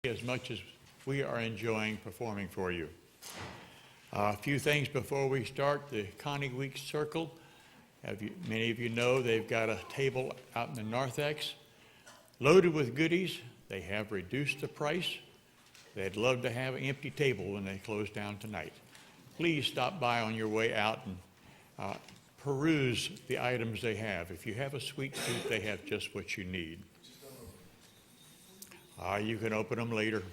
as much as we are enjoying performing for you. A few things before we start. The Connie Week Circle, many of you know they've got a table out in the narthex loaded with goodies. They have reduced the price. They'd love to have an empty table when they close down tonight. Please stop by on your way out and peruse the items they have. If you have a sweet tooth, they have just what you need. You can open them later.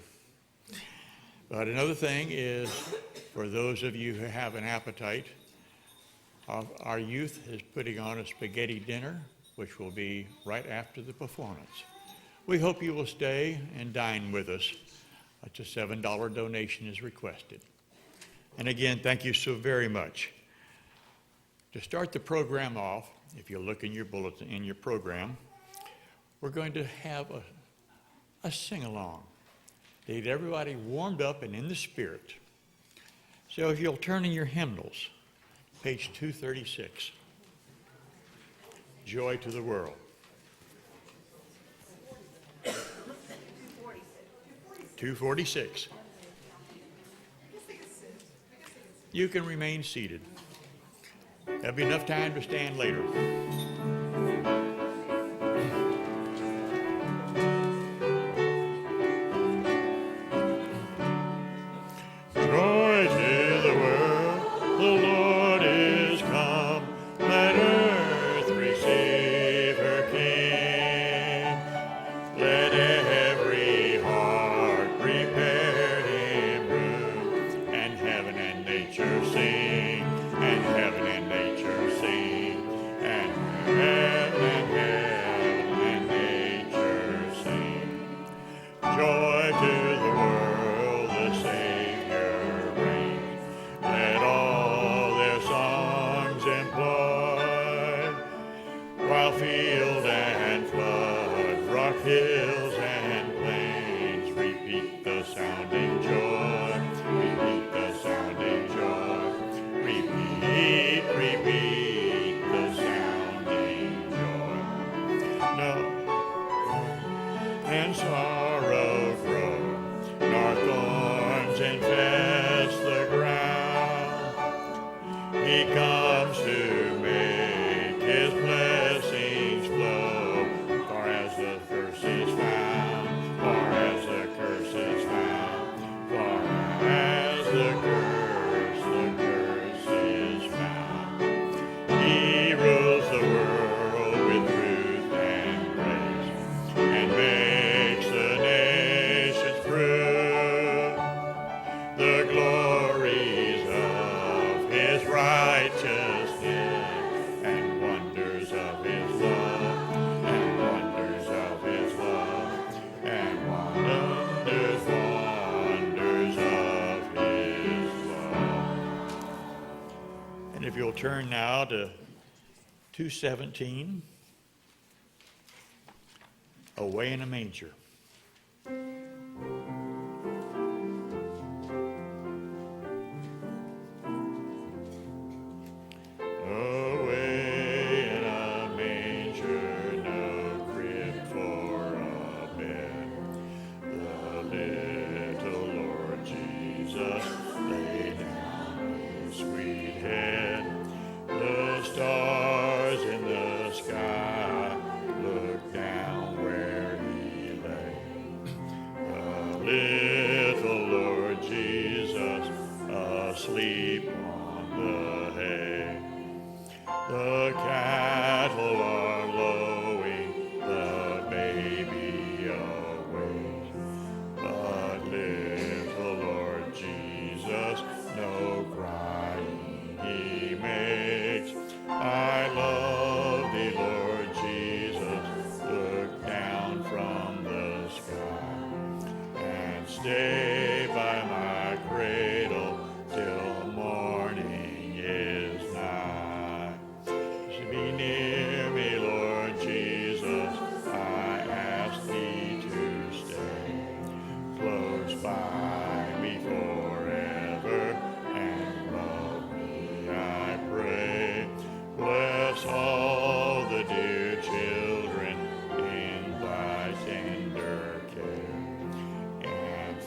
But another thing is, for those of you who have an appetite, our youth is putting on a spaghetti dinner, which will be right after the performance. We hope you will stay and dine with us. A $7 donation is requested. And again, thank you so very much. To start the program off, if you look in your bulletin, in your program, we're going to have a sing-along to get everybody warmed up and in the spirit. So if you'll turn in your hymnals, page 236, Joy to the World. 246. You can remain seated. There'll be enough time to stand later. Turn now to 217, Away in a Manger.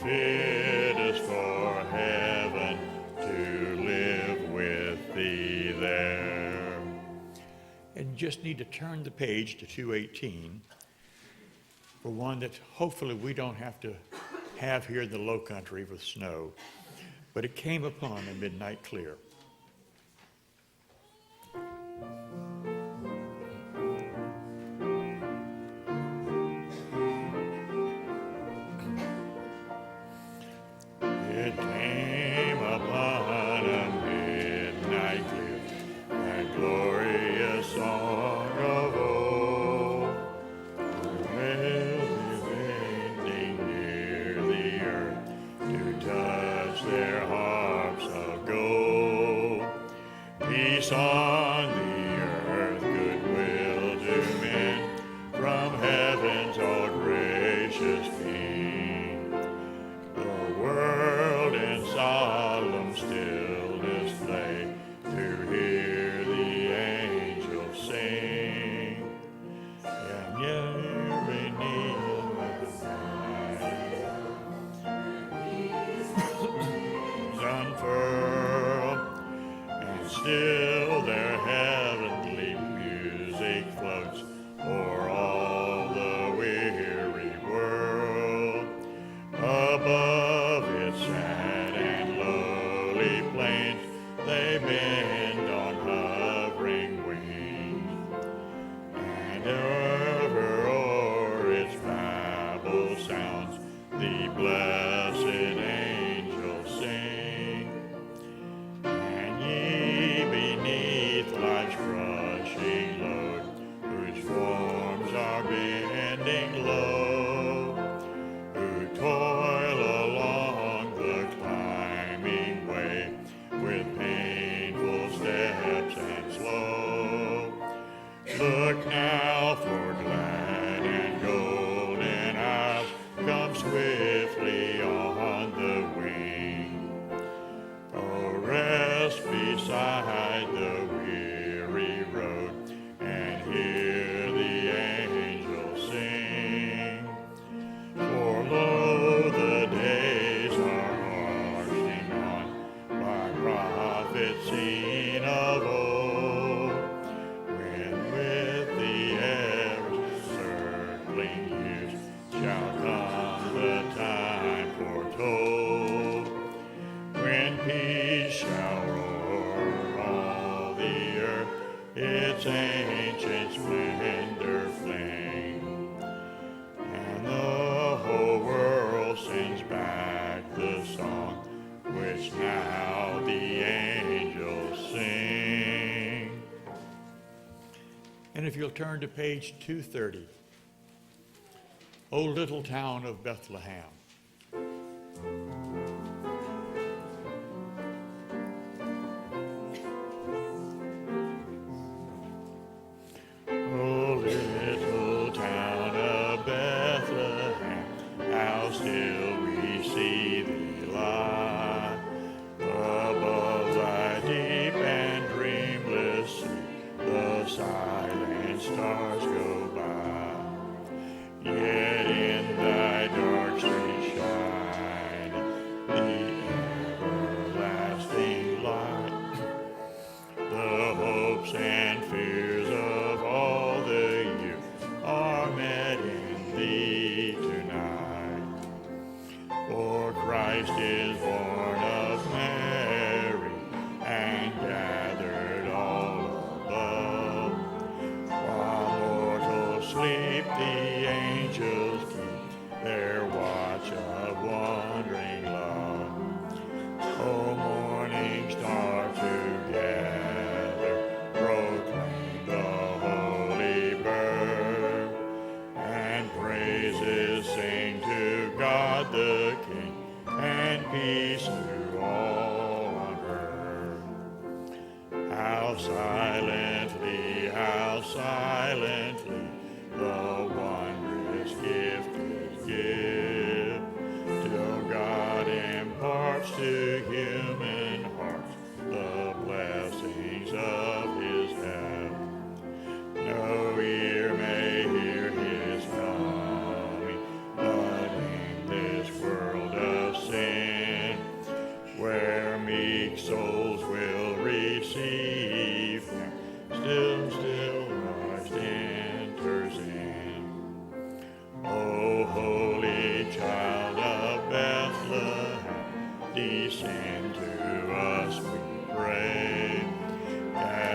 fit us for heaven to live with thee there. And you just need to turn the page to 218 for one that hopefully we don't have to have here in the low country with snow. But it came upon a midnight clear. It came upon a midnight clear, that glorious song of old. The will be bending near the earth to touch their harps of gold. Peace on the earth, goodwill to men, from heaven's all gracious King. The world in solemn stillness lay to hear the angels sing. And every knee unfurled, and still their heavenly music floats o'er all the weary world. Above its sad and lowly plains they bend on hovering wing, and ever o'er its babble sounds the blessed angels sing. And ye beneath life's crushing load, whose forms are bending low, who toil along the climbing way with painful steps and slow, look now, for glad and golden hours come swiftly on the wing. Oh, rest beside the weary road and hear the angels sing. For lo, the days are marching on by prophets seen of old, when with the ever-circling years shall come the time foretold, when peace shall roar all the earth, its ancient splendor flame, and the whole world sends back the song which now the angels sing. And if you'll turn to page 230, O little town of Bethlehem. O little town of Bethlehem, how still we see thee lie, above thy deep and dreamless sea, the silent stars go by. Yet in thy dark streets shine the everlasting light, the hopes and fears of all the youth are met in thee tonight. For Christ is born of Mary and gathered all above, while mortals sleep the angels keep their watch of wondering love. O morning star, together proclaim the holy birth, and praises sing to God the King, and peace to all on earth. How silently the wondrous gift is give, till God imparts to human hearts the blessings of his heaven. No ear may hear his coming, but in this world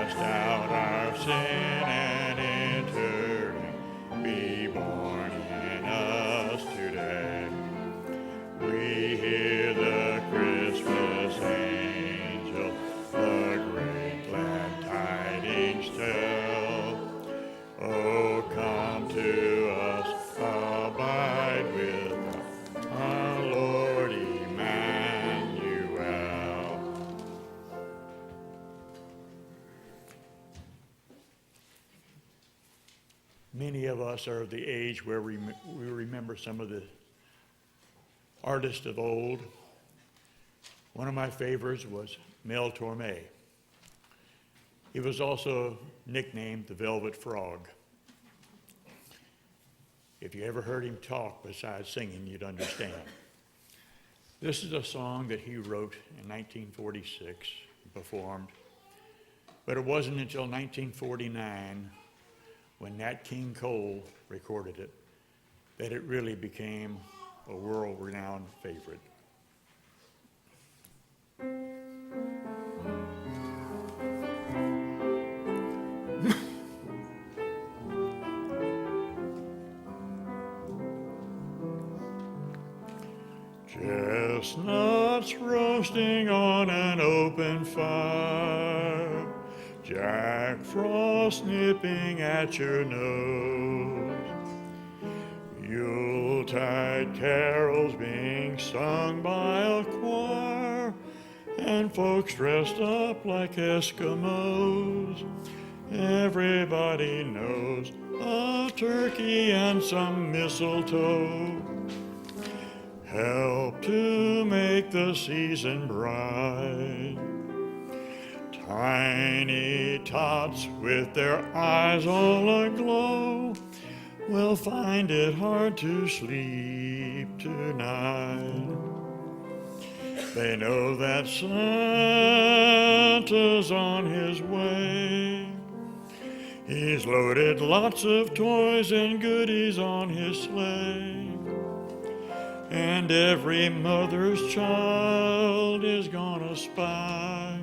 cast out our sin and enter, be born in us today. We hear the Christmas angel, the great glad tidings tell. Oh, come to us, abide with us, our Lord Emmanuel. Many of us are of the age where we remember some of the artists of old. One of my favorites was Mel Torme. He was also nicknamed the Velvet Frog. If you ever heard him talk besides singing, you'd understand. This is a song that he wrote in 1946 and performed, but it wasn't until 1949 when Nat King Cole recorded it that it really became a world-renowned favorite. Chestnuts roasting on an open fire, Jack Frost nipping at your nose, Yuletide carols being sung by a choir, and folks dressed up like Eskimos. Everybody knows a turkey and some mistletoe help to make the season bright. Tiny tots with their eyes all aglow will find it hard to sleep tonight. They know that Santa's on his way. He's loaded lots of toys and goodies on his sleigh. And every mother's child is gonna spy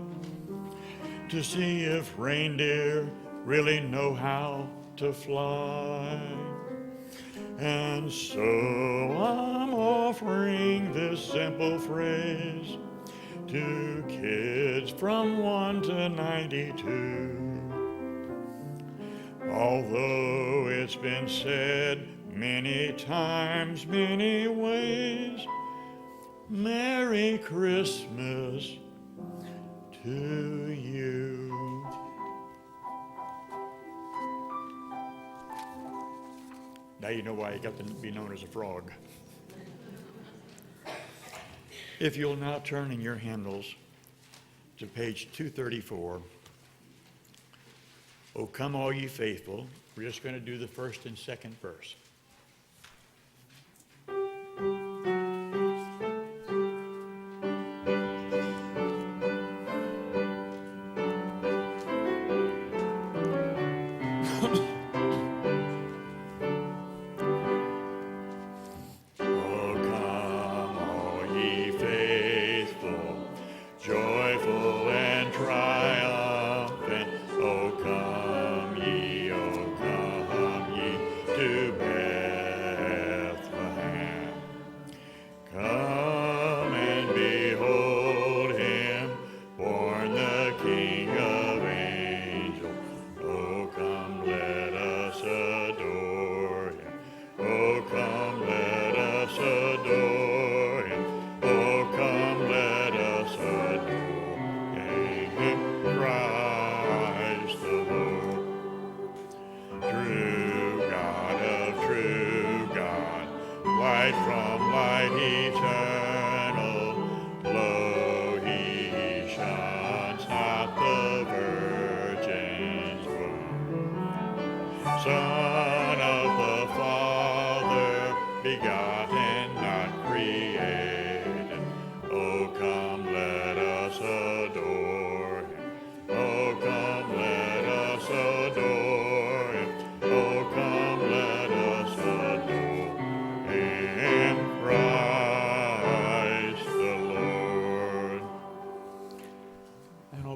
to see if reindeer really know how to fly. And so I'm offering this simple phrase to kids from 1 to 92. Although it's been said many times, many ways, Merry Christmas to you. Now you know why he got to be known as a frog. If you'll now turn in your hymnals to page 234. Oh, come all ye faithful. We're just going to do the first and second verse.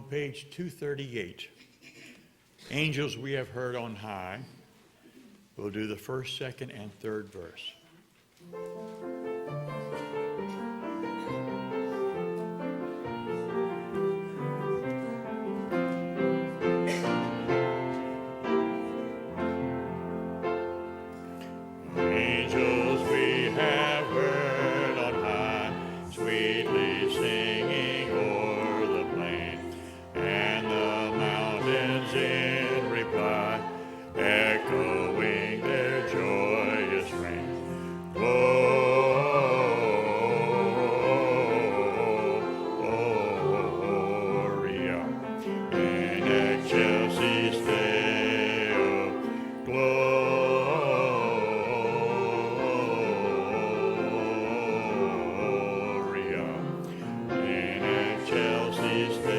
Page 238. Angels we have heard on high. We'll do the first, second, and third verse. Angels we have heard on high, sweetly singing o'er the plain, and the mountains in reply, echoing their joyous ring. Gloria in excelsis Deo, Gloria in excelsis Deo.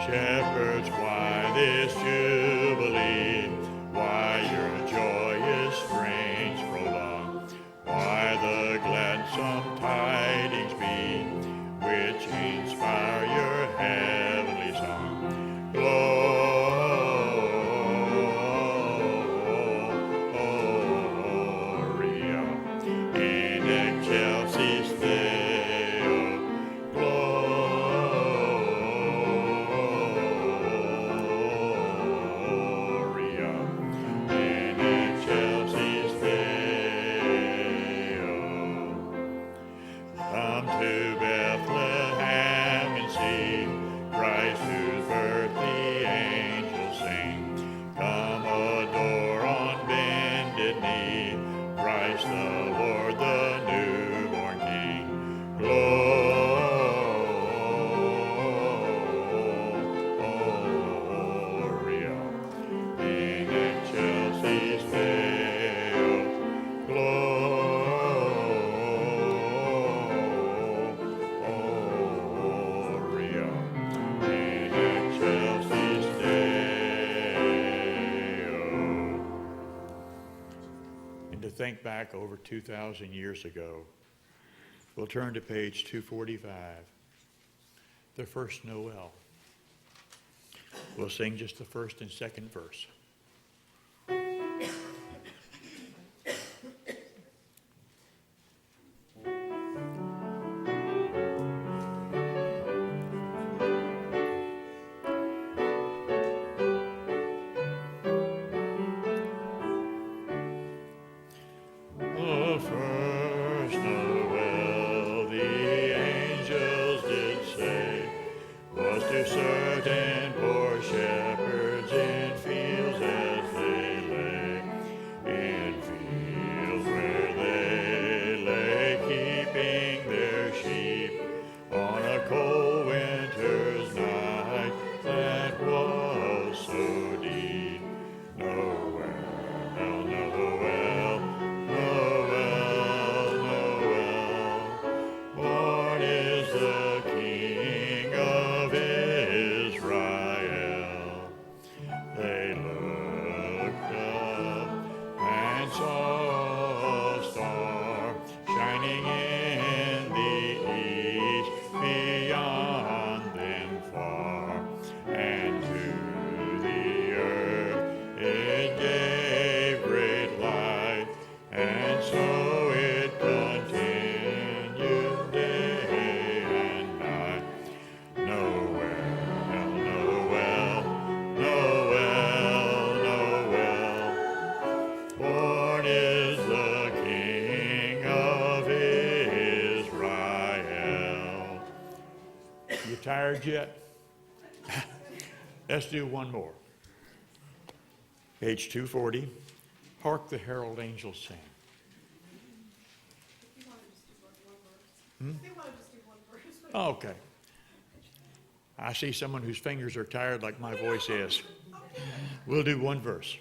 Shepherds, why this jubilee? Why your joyous strains prolong? Why the gladsome tidings be, which inspire your heavenly song? Gloria in excelsis Deo, Gloria in excelsis Deo. Come to Bethlehem and see Christ whose birth the angels sing. Come adore on bended knee Christ the Lord, the newborn King. Gloria in excelsis Deo, Gloria in excelsis Deo. And to think back over 2,000 years ago, we'll turn to page 245, the first Noel. We'll sing just the first and second verse. The first Noel, the angels did say, was to certain poor shepherds in fields as they lay, in fields where they lay, keeping their sheep on a cold winter's night that was so deep. Noel, Noel, Noel, Noel, born is the King of Israel. They looked up and saw a star shining in the east, beyond them far, and to the earth it gave great light, and so it continued day and night. Noel, Noel, Noel, Noel, born is the King of Israel. You tired yet? Let's do one more. Page 240. Hark the herald angels sing. If you want to just do one verse. If you want to just do one verse. Oh, okay. I see someone whose fingers are tired like my voice is. We'll do one verse.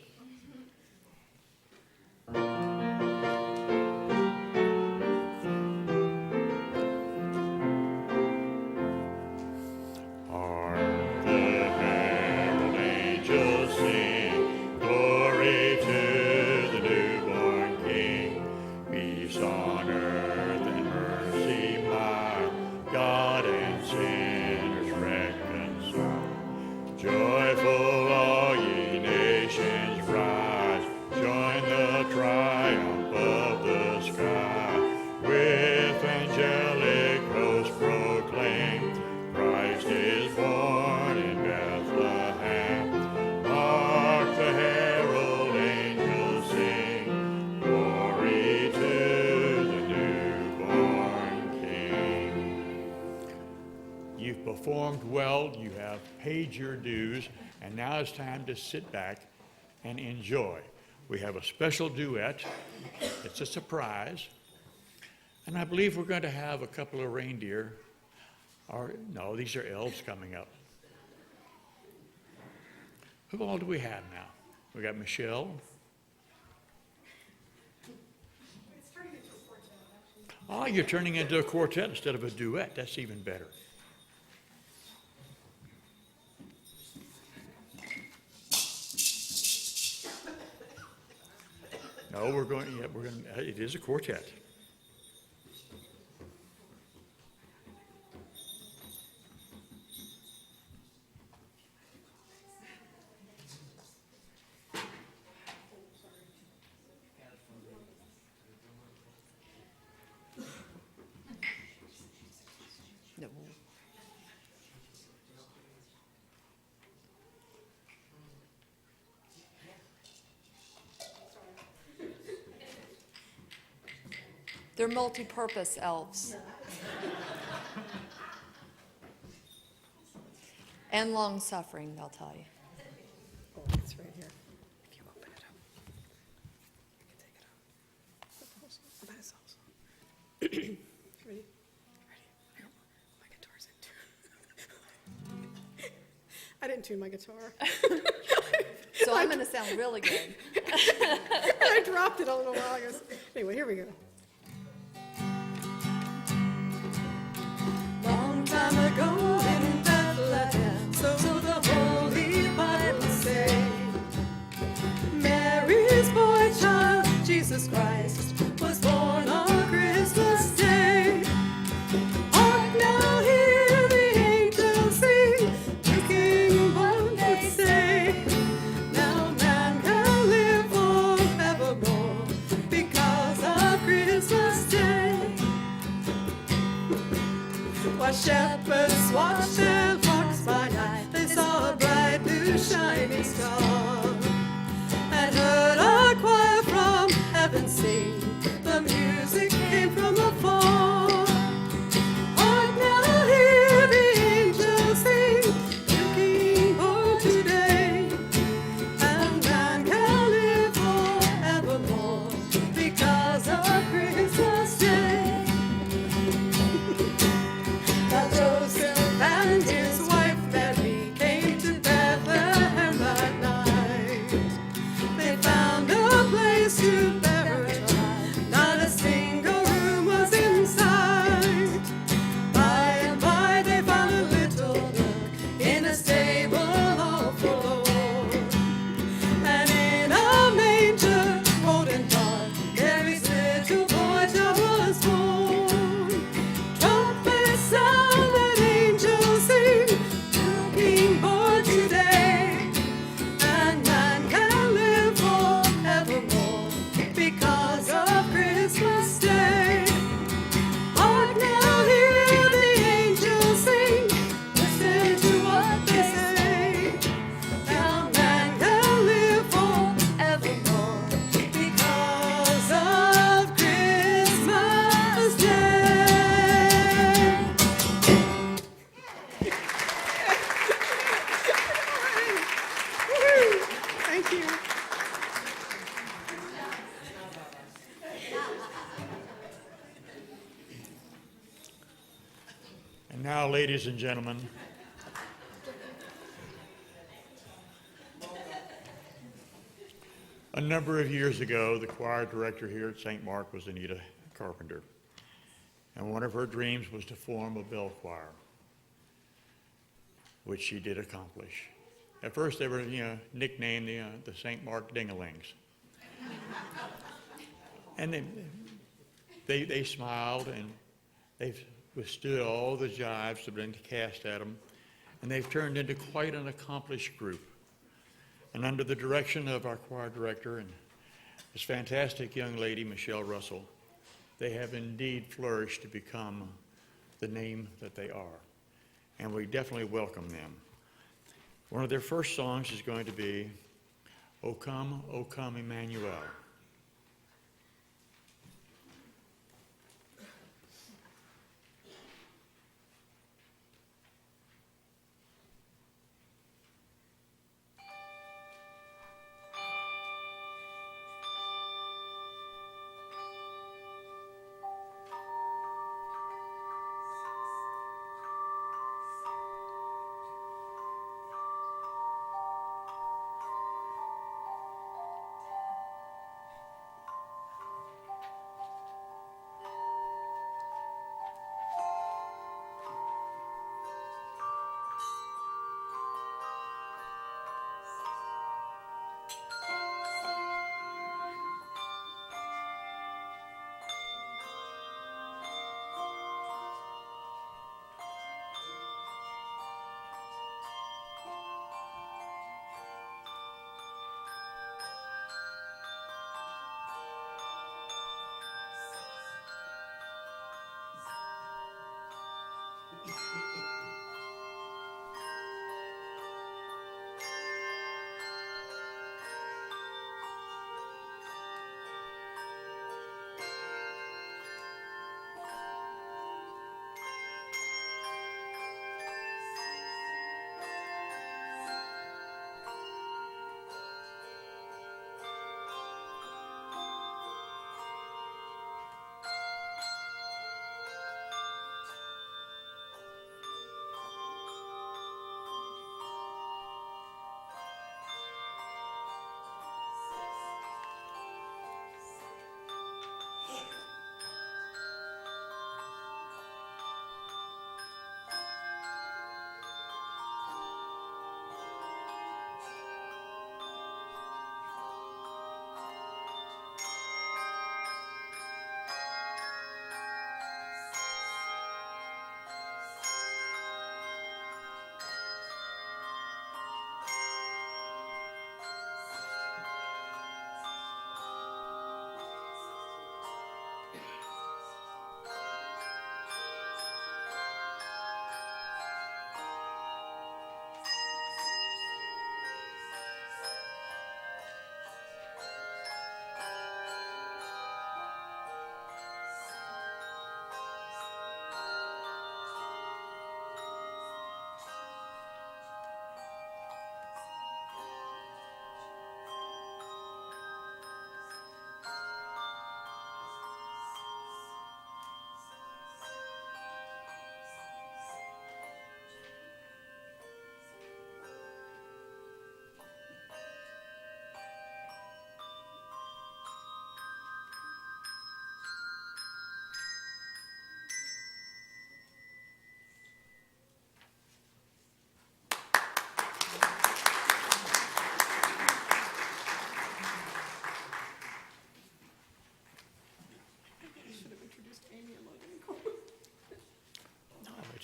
Hark the herald angels sing, glory to the newborn King. Peace on earth and mercy mild, God and sinners reconciled. performed well, you have paid your dues, and now it's time to sit back and enjoy. We have a special duet. It's a surprise. And I believe we're going to have a couple of reindeer, or no, these are elves coming up. Who all do we have now? We got Michelle. It's turning into a quartet, actually. Oh, you're turning into a quartet instead of a duet. That's even better. No, it is a quartet. No. They're multi-purpose elves. And long-suffering, they'll tell you. Oh, it's right here. If you open it up, you can take it out. By itself. Ready? Ready? My guitar's in tune. I didn't tune my guitar. So I'm going to sound really good. I dropped it a little while ago. Anyway, here we go. Long time ago in Bethlehem, so the Holy Bible say, Mary's boy child, Jesus Christ, was born on Christmas Day. Hark now, hear the angels sing, the King born would say, now man can live forevermore because of Christmas Day. While shepherds watched their flocks by night, they saw a bright new shining star, and heard a choir from heaven sing. The music came from afar. Hark now, hear the angels sing, the King born today, and man can live forevermore because of Christmas Day. Now Joseph and his wife Mary came to Bethlehem that night. They found a place to bury a child, not a single room was in sight. By and by they found a little nook in a stable all forlorn, and in a manger cold and dark, Mary's little boy child was born. Trumpets sound and angels sing, the King born today, and man can live forevermore because of Christmas Day. Hark now, hear the angels sing, listen to what they say. Now man can live forevermore because of Christmas Day. Woo-hoo. Thank you. And now, ladies and gentlemen, a number of years ago, the choir director here at St. Mark was Anita Carpenter. And one of her dreams was to form a bell choir, which she did accomplish. At first, they were, nicknamed the St. Mark Dingalings. And they smiled, and they've withstood all the jibes that have been cast at them, and they've turned into quite an accomplished group. And under the direction of our choir director and this fantastic young lady, Michelle Russell, they have indeed flourished to become the name that they are. And we definitely welcome them. One of their first songs is going to be, O Come, Emmanuel.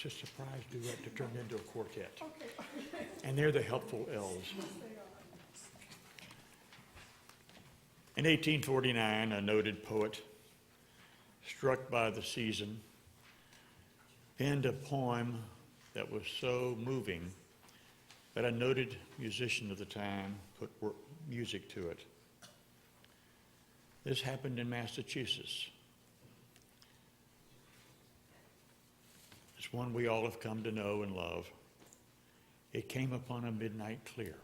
it's a surprise duet to turn into a quartet. And they're the helpful elves. In 1849, a noted poet, struck by the season, penned a poem that was so moving that a noted musician of the time put music to it. This happened in Massachusetts. It's one we all have come to know and love. It came upon a midnight clear.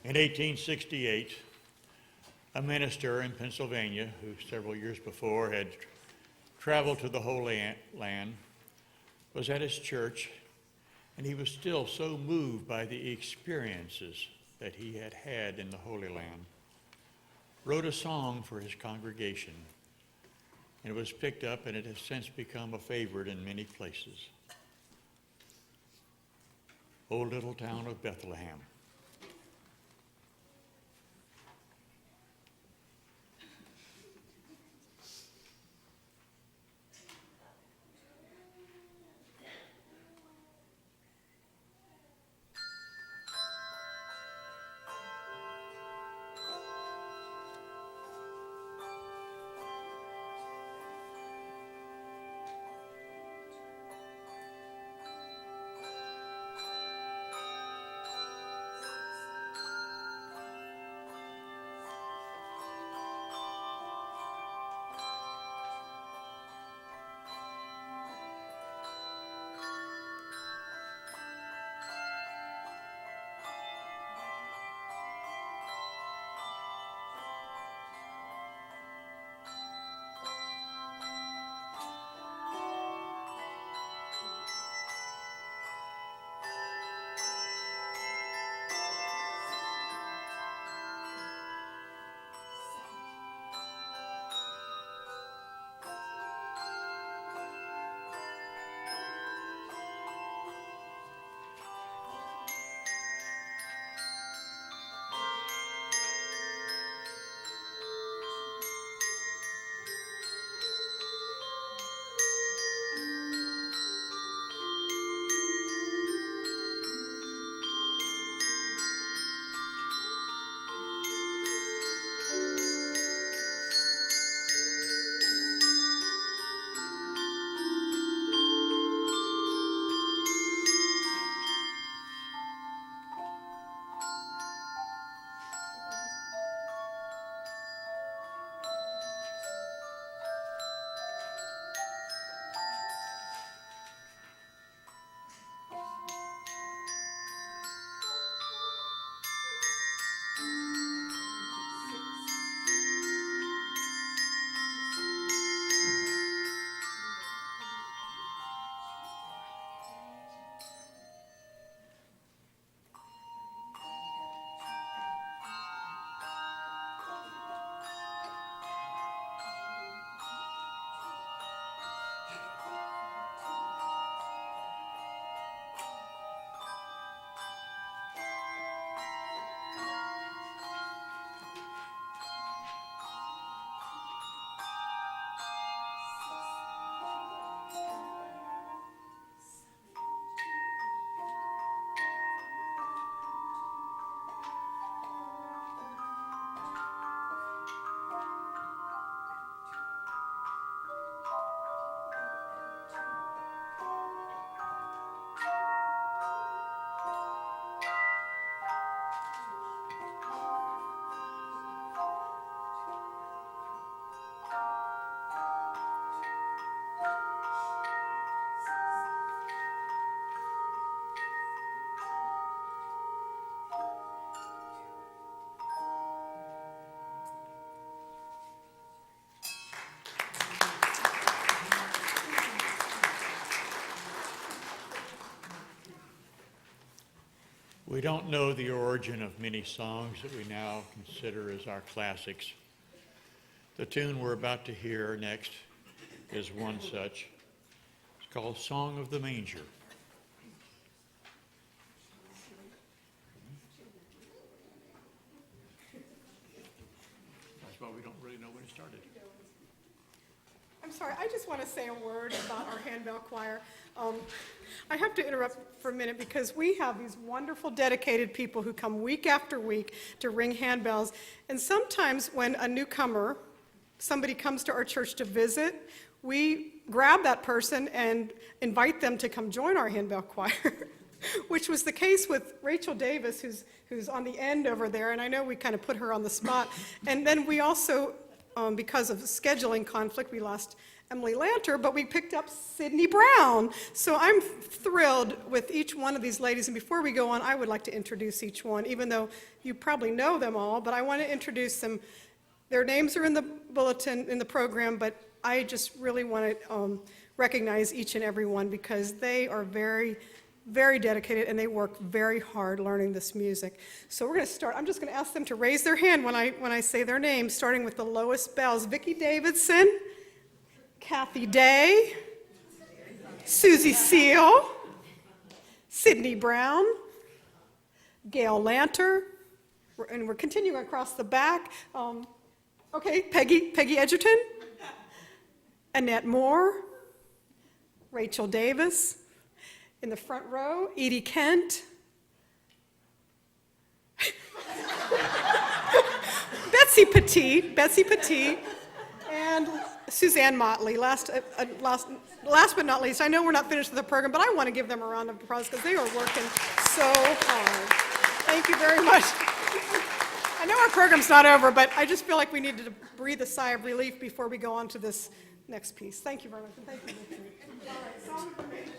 In 1868, a minister in Pennsylvania, who several years before had traveled to the Holy Land, was at his church, and he was still so moved by the experiences that he had had in the Holy Land, wrote a song for his congregation, and it was picked up, and it has since become a favorite in many places. O little town of Bethlehem. We don't know the origin of many songs that we now consider as our classics. The tune we're about to hear next is one such. It's called Song of the Manger. That's why we don't really know when it started. I'm sorry, I just want to say a word about our handbell choir. I have to interrupt for a minute because we have these wonderful dedicated people who come week after week to ring handbells. And sometimes when a newcomer, somebody comes to our church to visit, we grab that person and invite them to come join our handbell choir, which was the case with Rachel Davis, who's on the end over there. And I know we kind of put her on the spot. And then we also, because of scheduling conflict, we lost Emily Lanter, but we picked up Sydney Brown. So I'm thrilled with each one of these ladies. And before we go on, I would like to introduce each one, even though you probably know them all, but I want to introduce them. Their names are in the bulletin, in the program, but I just really want to recognize each and every one because they are very, very dedicated and they work very hard learning this music. So we're going to start. I'm just going to ask them to raise their hand when I say their names, starting with the lowest bells. Vicki Davidson, Kathy Day, Susie Seal, Sydney Brown, Gail Lanter, and we're continuing across the back. Peggy Edgerton, Annette Moore, Rachel Davis. In the front row, Edie Kent, Betsy Petit, and Suzanne Motley. Last but not least, I know we're not finished with the program, but I want to give them a round of applause because they are working so hard. Thank you very much. I know our program's not over, but I just feel like we needed to breathe a sigh of relief before we go on to this next piece. Thank you very much, and thank you, Vicki. All right, song information.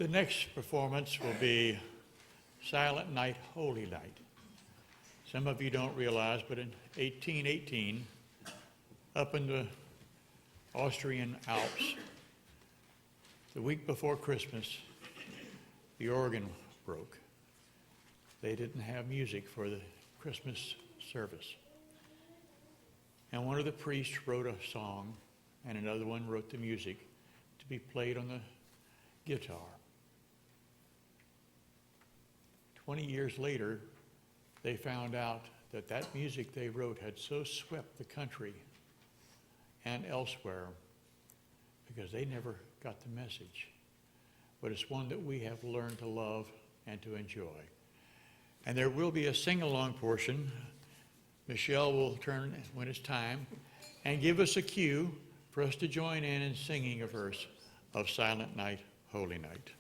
The next performance will be Silent Night, Holy Night. Some of you don't realize, but in 1818, up in the Austrian Alps, the week before Christmas, the organ broke. They didn't have music for the Christmas service. And one of the priests wrote a song, and another one wrote the music to be played on the guitar. 20 years later, they found out that that music they wrote had so swept the country and elsewhere because they never got the message. But it's one that we have learned to love and to enjoy. And there will be a sing-along portion. Michelle will turn when it's time and give us a cue for us to join in singing a verse of Silent Night, Holy Night.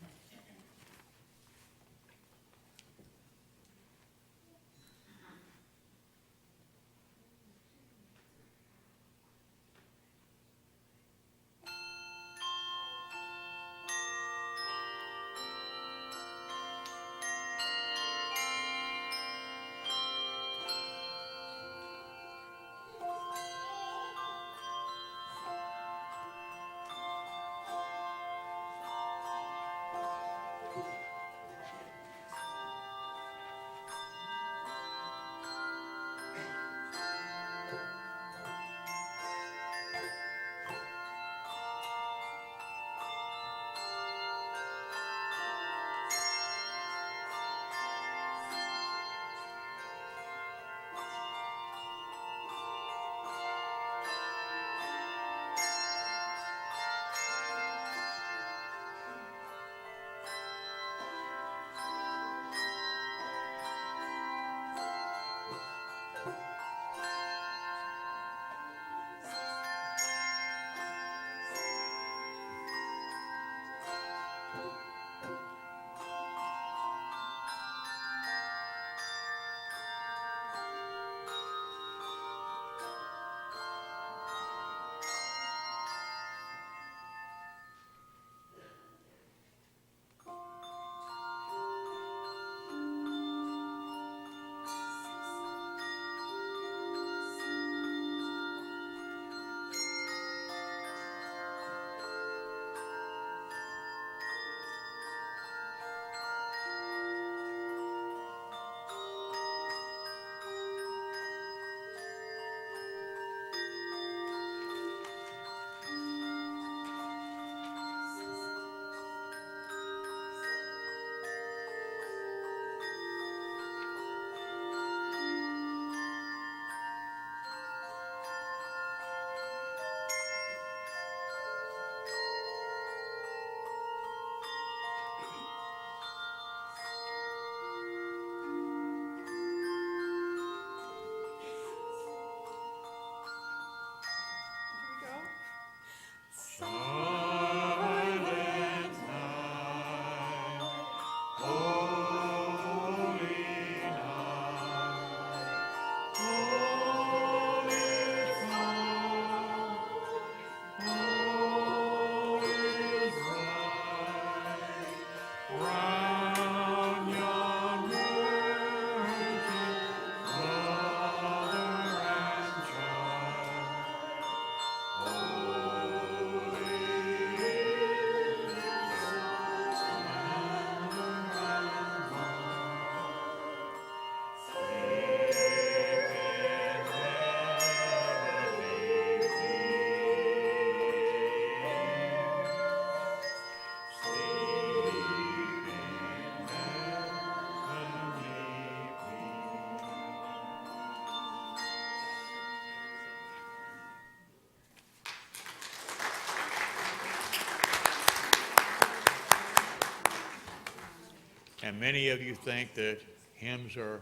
And many of you think that hymns are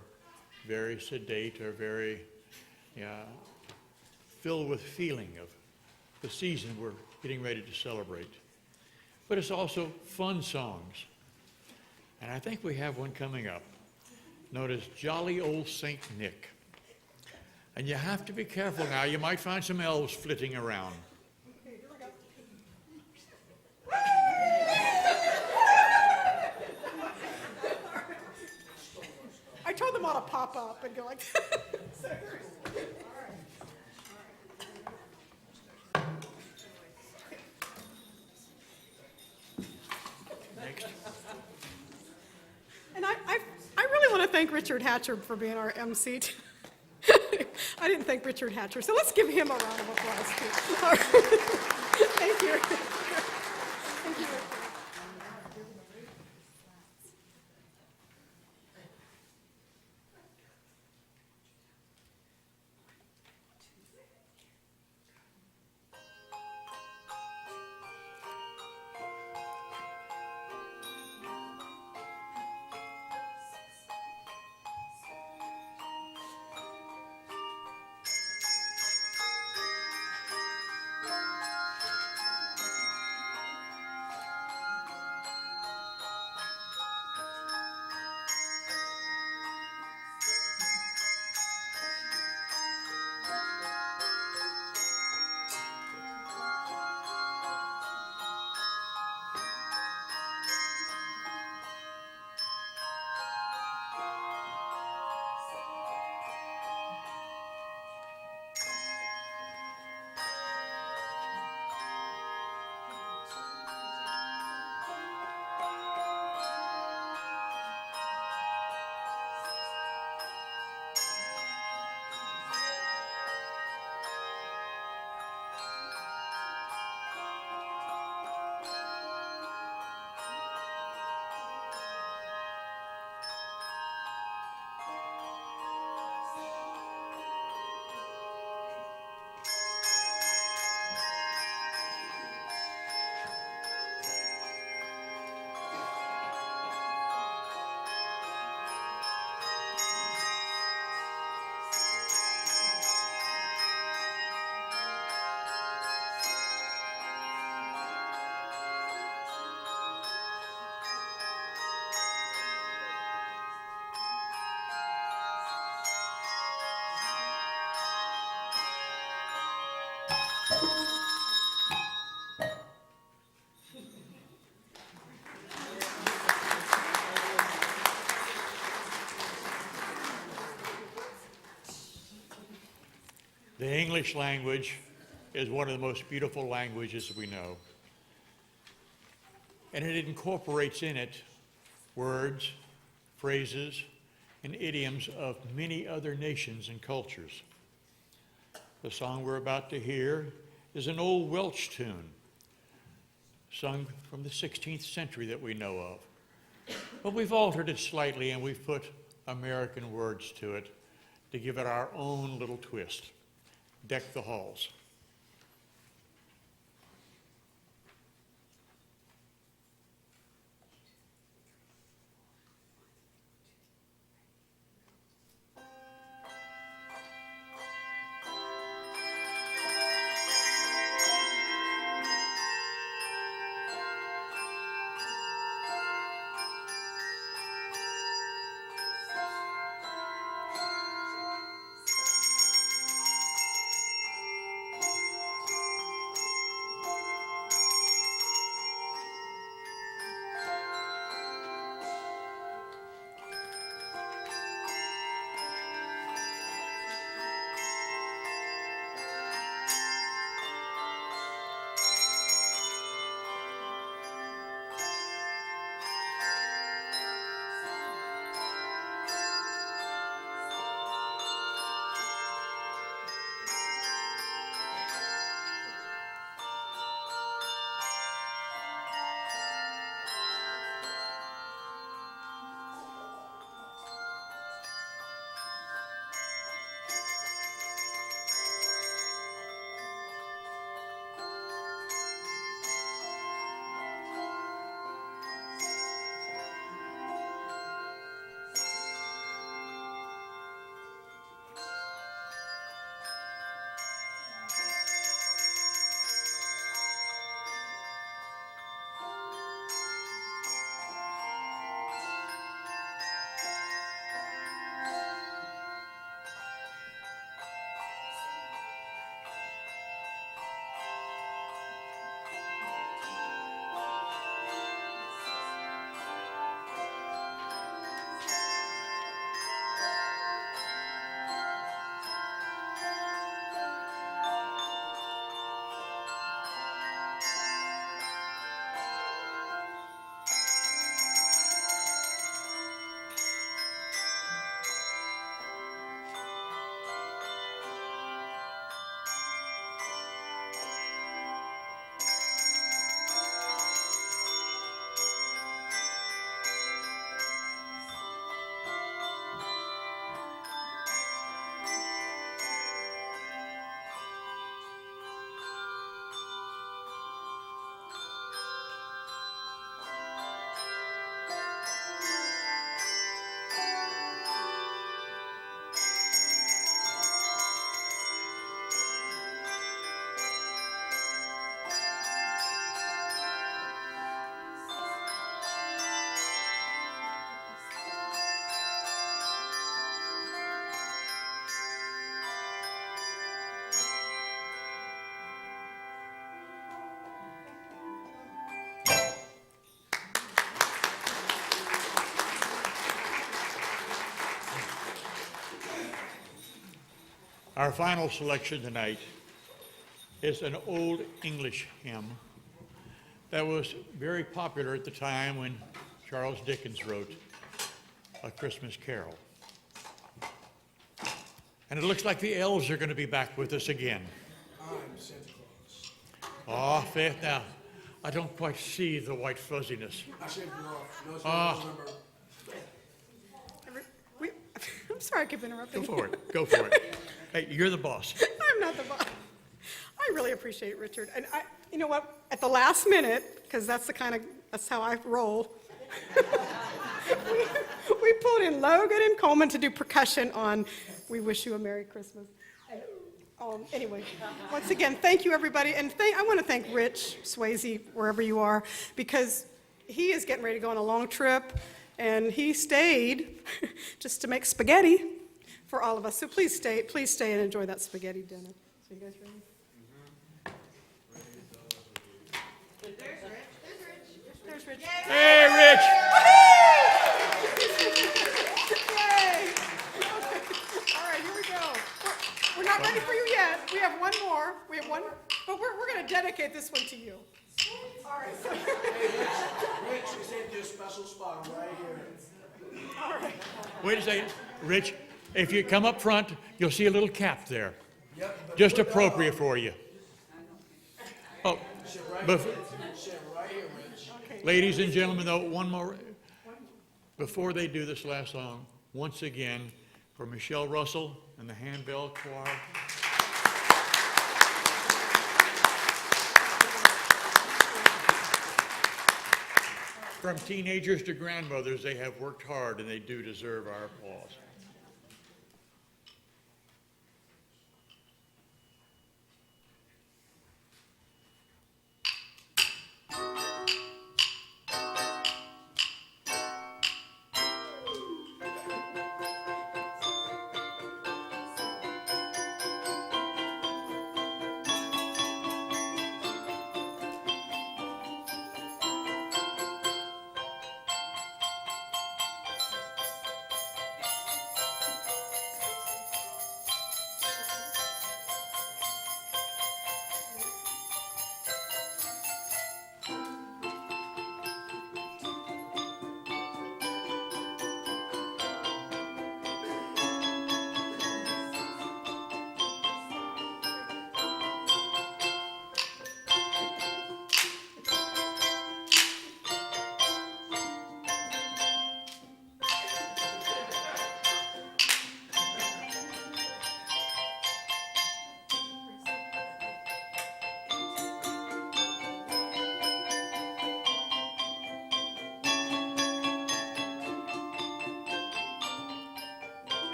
very sedate or very filled with feeling of the season we're getting ready to celebrate. But it's also fun songs. And I think we have one coming up known as Jolly Old Saint Nick. And you have to be careful now. You might find some elves flitting around. Okay, here we go. want to pop up and go like, Next. and I really want to thank Richard Hatcher for being our MC. I didn't thank Richard Hatcher, so let's give him a round of applause too. All right. Thank you. Thank you. The English language is one of the most beautiful languages we know. And it incorporates in it words, phrases, and idioms of many other nations and cultures. The song we're about to hear is an old Welsh tune, sung from the 16th century that we know of. But we've altered it slightly and we've put American words to it to give it our own little twist. Deck the halls. Our final selection tonight is an old English hymn that was very popular at the time when Charles Dickens wrote A Christmas Carol. And it looks like the elves are going to be back with us again. I'm Santa Claus. Oh, Faith, now, I don't quite see the white fuzziness. I shaved it off. No, it's Ah. November. I'm sorry I keep interrupting. Go for it, go for it. Hey, you're the boss. I'm not the boss. I really appreciate it, Richard. And you know what? At the last minute, because that's how I roll. we pulled in Logan and Coleman to do percussion on "We Wish You a Merry Christmas." Anyway, once again, thank you, everybody, and I want to thank Rich Swayze, wherever you are, because he is getting ready to go on a long trip, and he stayed just to make spaghetti for all of us. So please stay and enjoy that spaghetti dinner. So you guys ready? There's Rich. Hey, Rich! Yay! All right, here we go. We're not ready for you yet. We have one more. But we're going to dedicate this one to you. All right. So, Rich, you saved you a special spot right here. all right. Wait a second. Rich, if you come up front, you'll see a little cap there. Yep. but Just put that appropriate on. for you. Oh, Sit right bef- here. Sit right here, Rich. ladies and gentlemen, though, one more. Before they do this last song, once again, for Michelle Russell and the Handbell Choir. From teenagers to grandmothers, they have worked hard and they do deserve our applause.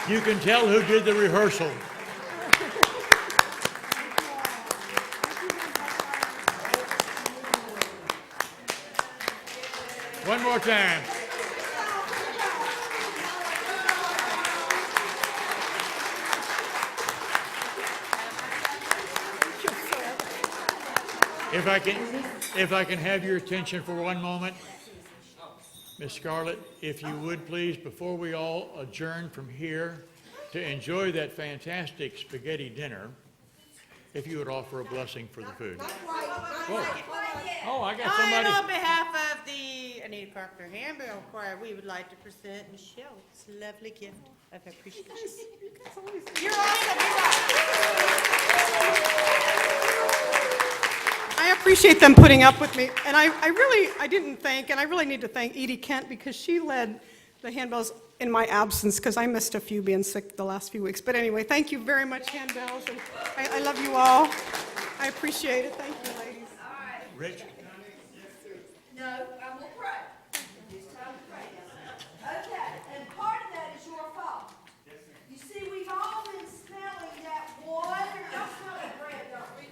You can tell who did the rehearsal. One more time. If I can have your attention for one moment. Miss Scarlett, if you would please, before we all adjourn from here to enjoy that fantastic spaghetti dinner, if you would offer a blessing for the food. Oh, I got And somebody. on behalf of the Anita Carpenter Handbell Choir, we would like to present Michelle's lovely gift of appreciation. You're awesome, I appreciate them putting up with me, and I really didn't thank, and I really need to thank Edie Kent because she led the handbells in my absence, because I missed a few being sick the last few weeks. But anyway, thank you very much, handbells, and I love you all. I appreciate it. Thank you, ladies. Rich? No, I will pray. It's time to pray now. Okay, and part of that is your fault. You see, we've all been smelling that water. Y'all smell that bread, don't we?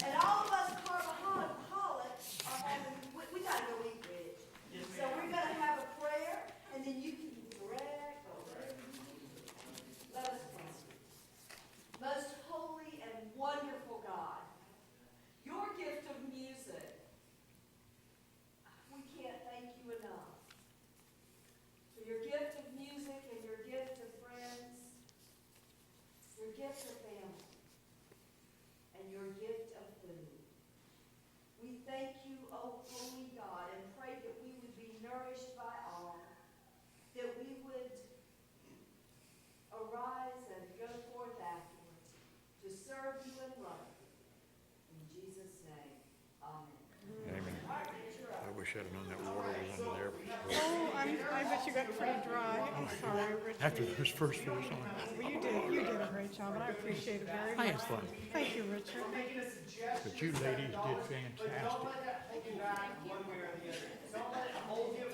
And all of us carboholics are having, we gotta go eat, Rich. So we're gonna have a prayer, and then you can direct or whatever you need. Let us pray. Most holy and wonderful God, your gift of music, we can't thank you enough for your gift of music and your gift of friends, your gift of family, and your gift of food. We thank you, O holy God, and pray that we would be nourished by all, that we would arise and go forth afterwards to serve you and love you. In Jesus' name, amen. Amen. I wish I'd have known that water was under there. Oh, I bet you got pretty dry. I'm sorry, Rich. After those first four songs. Well, you did a great job, and I appreciate it very I much. had fun, Thank you, Richard. but you ladies did fantastic. Don't let that hold you back one way or the other. Don't let it hold you